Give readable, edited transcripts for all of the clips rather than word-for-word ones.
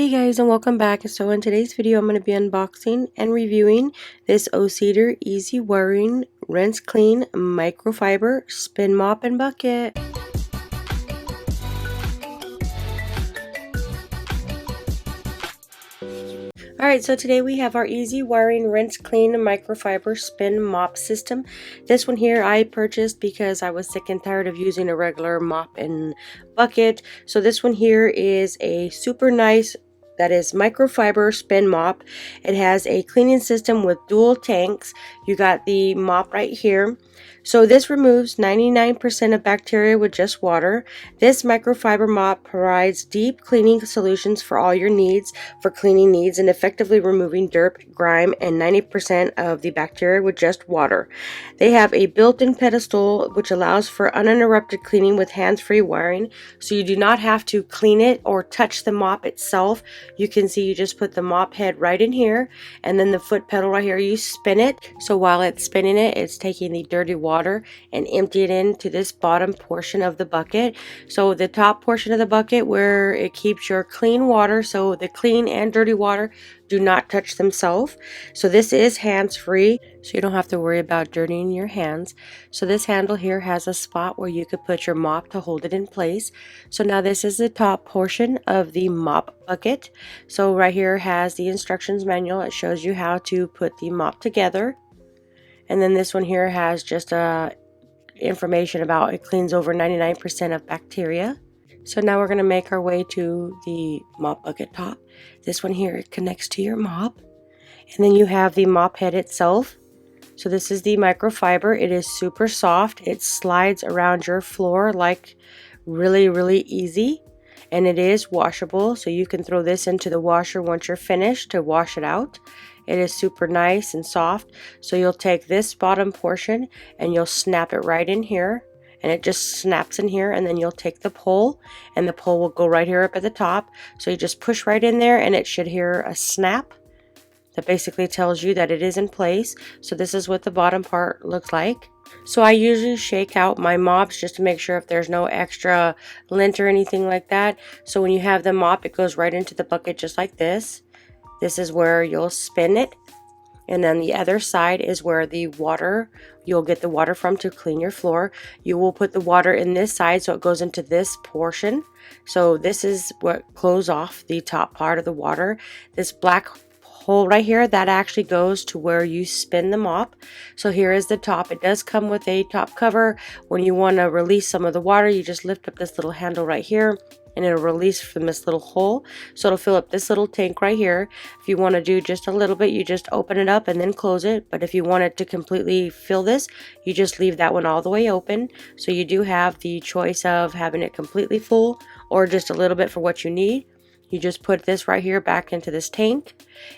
Hey guys, and welcome back. So in today's video I'm going to be unboxing and reviewing this O-Cedar EasyWring RinseClean Microfiber Spin Mop and Bucket. Alright, so today we have our EasyWring RinseClean Microfiber Spin Mop System. This one here I purchased because I was sick and tired of using a regular mop and bucket. So this one here is a super nice, that is, microfiber spin mop. It has a cleaning system with dual tanks. You got the mop right here. So this removes 99% of bacteria with just water. This microfiber mop provides deep cleaning solutions for all your needs, for cleaning needs, and effectively removing dirt, grime, and 90% of the bacteria with just water. They have a built-in pedestal which allows for uninterrupted cleaning with hands-free wiring, so you do not have to clean it or touch the mop itself. You can see you just put the mop head right in here, and then the foot pedal right here, you spin it. So while it's spinning it, it's taking the dirty water and empty it into this bottom portion of the bucket. So the top portion of the bucket where it keeps your clean water, so the clean and dirty water do not touch themselves. So this is hands-free, so you don't have to worry about dirtying your hands. So this handle here has a spot where you could put your mop to hold it in place. So now this is the top portion of the mop bucket. So right here has the instructions manual. It shows you how to put the mop together. And then this one here has just information about it cleans over 99% of bacteria. So now we're going to make our way to the mop bucket top. This one here, it connects to your mop. And then you have the mop head itself. So this is the microfiber. It is super soft. It slides around your floor like really easy. And it is washable. So you can throw this into the washer once you're finished to wash it out. It is super nice and soft. So you'll take this bottom portion and you'll snap it right in here. And it just snaps in here, and then you'll take the pole, and the pole will go right here up at the top. So you just push right in there, and it should hear a snap. That basically tells you that it is in place. So this is what the bottom part looks like. So I usually shake out my mops just to make sure if there's no extra lint or anything like that. So when you have the mop, it goes right into the bucket just like this. This is where you'll spin it. And then the other side is where the water, you'll get the water from to clean your floor. You will put the water in this side so it goes into this portion. So this is what closes off the top part of the water. This black hole right here, that actually goes to where you spin the mop. So here is the top. It does come with a top cover. When you want to release some of the water, you just lift up this little handle right here, and it'll release from this little hole. So it'll fill up this little tank right here. If you want to do just a little bit, you just open it up and then close it. But if you want it to completely fill this, you just leave that one all the way open. So you do have the choice of having it completely full or just a little bit for what you need. You just put this right here back into this tank,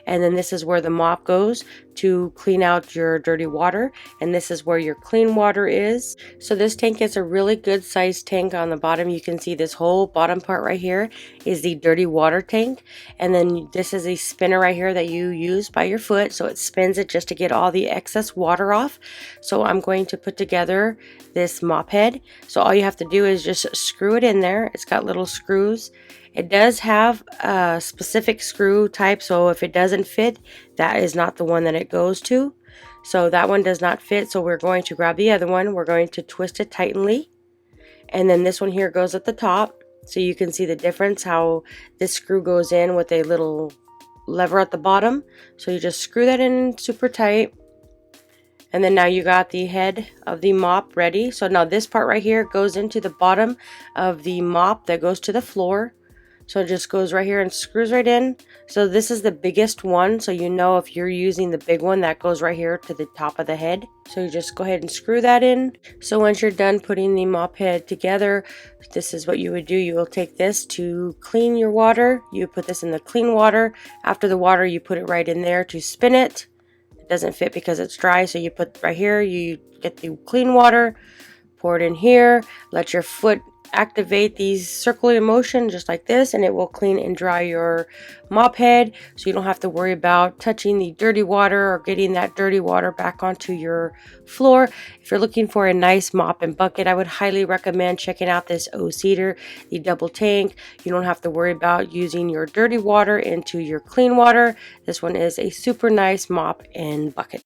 and then this is where the mop goes to clean out your dirty water, and this is where your clean water is. So this tank is a really good sized tank. On the bottom you can see this whole bottom part right here is the dirty water tank, and then this is a spinner right here that you use by your foot, so it spins it just to get all the excess water off. So I'm going to put together this mop head. So all you have to do is just screw it in there. It's got little screws. It does have a specific screw type, so if it doesn't fit, that is not the one that it goes to. So that one does not fit, so we're going to grab the other one. We're going to twist it tightly, and then this one here goes at the top. So you can see the difference, how this screw goes in with a little lever at the bottom. So you just screw that in super tight. And then now you got the head of the mop ready. So now this part right here goes into the bottom of the mop that goes to the floor. So it just goes right here and screws right in. So this is the biggest one, so you know if you're using the big one, that goes right here to the top of the head. So you just go ahead and screw that in. So once you're done putting the mop head together, this is what you would do. You will take this to clean your water. You put this in the clean water. After the water, you put it right in there to spin it. It doesn't fit because it's dry, so you put right here, you get the clean water, pour it in here, let your foot activate these circular motion just like this, and it will clean and dry your mop head, so you don't have to worry about touching the dirty water or getting that dirty water back onto your floor. If you're looking for a nice mop and bucket, I would highly recommend checking out this O-Cedar, the double tank. You don't have to worry about using your dirty water into your clean water. This one is a super nice mop and bucket.